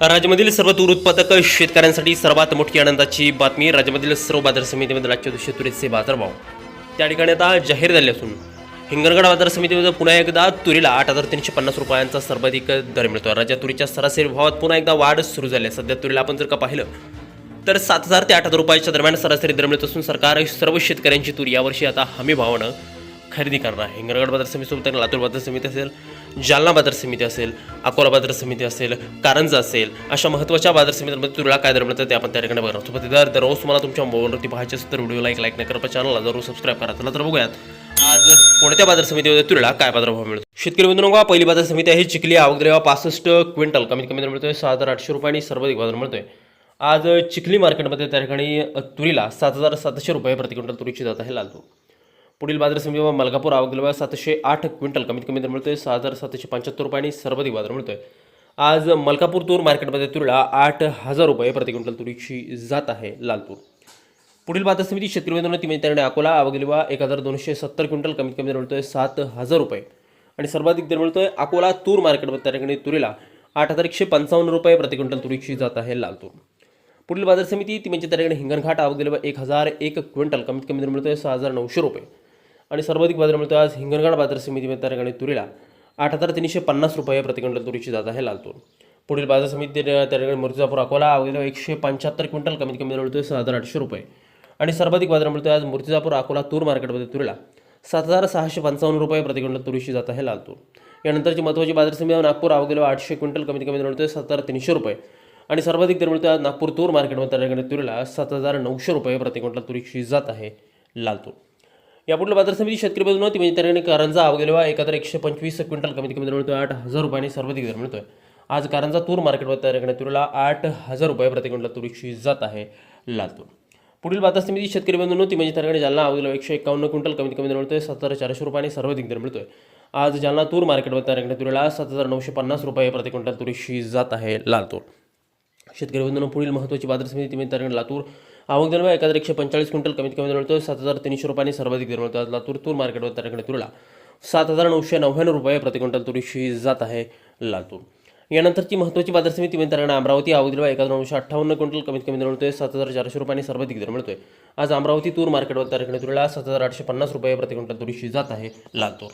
राज्यामधील सर्व तूर उत्पादक शेतकऱ्यांसाठी सर्वात मोठी आनंदाची बातमी. राज्यामधील सर्व बाजार समितीमध्ये आजच्या दिवशी तुरीचे बाजारभाव त्या ठिकाणी आता जाहीर झाले असून हिंगणघाट बाजार समितीमध्ये पुन्हा एकदा तुरीला 8,350 रुपयांचा सर्वाधिक दर मिळतो. राज्यात तुरीच्या सरासरी भावात पुन्हा एकदा वाढ सुरू झाली आहे. सध्या तुरीला आपण जर का पाहिलं तर 7,000 ते 8,000 रुपयाच्या दरम्यान सरासरी दर मिळत असून सरकार सर्व शेतकऱ्यांची तूर यावर्षी आता हमी भावानं खरेदी करणार आहे. हिंगणघाट बाजार समितीसोबत लातूर बाजार समिती असेल, जालना बाजार समिती असेल, अकोला बाजार समिती असेल, कारंजा असेल, अशा महत्त्वाच्या बाजार समित्यांमध्ये तुरीला काय दर मिळतं ते आपण त्या ठिकाणी बघणार आहोत. दररोज तुम्हाला तुमच्या मोबाईलवरती पाहायचे असेल तर व्हिडिओला लाईक नाही करा, चॅनलला जरूर सबस्क्राईब करा. चला तर बघूयात आज कोणत्या बाजार समितीमध्ये तुरीला काय बाजारभाव मिळतो. शेतकरी बंधूंनो, पहिली बाजार समिती आहे चिखली. आवक दर 65 क्विंटल, कमीत कमी दर मिळतोय 6,800 रुपये आणि सर्वाधिक बाजार मिळतोय आज चिखली मार्केटमध्ये. त्या ठिकाणी तुरीला 7,700 रुपये प्रति क्विंटल तुरीची जात आहे लाल तूर. पुढील बाजार समितीवर मलकापूर आवक दर 708 क्विंटल, कमीत कमी दर मिळतोय 6,775 रुपये आणि सर्वाधिक बाजार मिळतोय आज मलकापूर तूर मार्केटमध्ये. तुरीला 8,000 रुपये प्रति क्विंटल तुरीची जात आहे लाल तूर. पुढील बाजार समिती शेतकरी बंधूंनो, ती म्हणजे त्याकडे अकोला. आवक दर 1,270 क्विंटल, कमीत कमी दर मिळतोय 7,000 रुपये आणि सर्वाधिक दर मिळतोय अकोला तूर मार्केटमध्ये. त्या ठिकाणी तुरीला 8,155 रुपये प्रति क्विंटल तुरीची जात आहे लाल तूर. पुढील बाजार समिती ती म्हणजे त्याकडे हिंगणघाट. आवक दर 1,001 क्विंटल, कमीत कमी दर मिळतोय 6,900 रुपये आणि सर्वाधिक बाजार मिळतो आज हिंगणघाट बाजार समितीमध्ये. त्या ठिकाणी तुरीला 8,350 रुपये प्रति क्विंटल तुरीची जात आहे लाल तूर. पुढील बाजार समिती त्या ठिकाणी मूर्तिजापूर अकोला. आवक दर 175 क्विंटल, कमीत कमी दर मिळतोय 6,800 रुपये आणि सर्वाधिक बाजार मिळतोय आज मूर्तिजापूर अकोला तूर मार्केटमध्ये. तुरीला 7,655 रुपये प्रति क्विंटल तुरीची जात आहे लाल तूर. यानंतरची महत्त्वाची बाजार समिती नागपूर. आवक दर 800 क्विंटल, कमीत कमी दर मिळतोय 7,300 रुपये आणि सर्वाधिक दर मिळतोय आज नागपूर तूर मार्केटमध्ये. त्या ठिकाणी तुरीला 7,900 रुपये प्रति क्विंटल तुरीची जात आहे लाल तूर. यापुढे बाजार समिती शेतकरी बंधूंनो, ती म्हणजे त्या ठिकाणी कारंजा. आवक दर 1,125 क्विंटल, कमीत कमी दर मिळतोय 8,000 रुपये आणि सर्वाधिक दर मिळतोय आज कारंजा तूर मार्केटमध्ये. त्या ठिकाणी तुरीला 8,000 रुपये प्रति क्विंटल तुरीची जात आहे लाल तूर. पुढील बाजार समिती शेतकरी बंधूंनो, ती म्हणजे त्या ठिकाणी जालना. आवक दर 151 क्विंटल, कमीत कमी दर मिळतोय 7,400 रुपये आणि सर्वाधिक दर मिळतोय आज जालना तूर मार्केटमध्ये. त्या ठिकाणी तुरीला 7,950 रुपये प्रति क्विंटल तुरीची जात आहे लाल तूर. शेतकरी बंधूंनो, पुढील महत्त्वाची बाजार समिती म्हणजे त्या ठिकाणी लातूर. आवक दर 1,145 क्विंटल, कमीत कमी दर मिळतोय 7,300 रुपये आणि सर्वाधिक दर मिळतो आज लातूर तूर मार्केटमध्ये. त्या ठिकाणी तुरीला 7,999 रुपये प्रति क्विंटल तुरीची जात आहे लाल तूर. यानंतरची महत्त्वाची बाजार समिती म्हणजे त्या ठिकाणी अमरावती. आवक दर 1,958 क्विंटल, कमीत कमी दर मिळतोय 7,400 रुपये आणि सर्वाधिक दर मिळतोय आज अमरावती तूर मार्केटमध्ये. त्या ठिकाणी तुरीला 7,850 रुपये प्रति क्विंटल तुरीची जात आहे लाल तूर.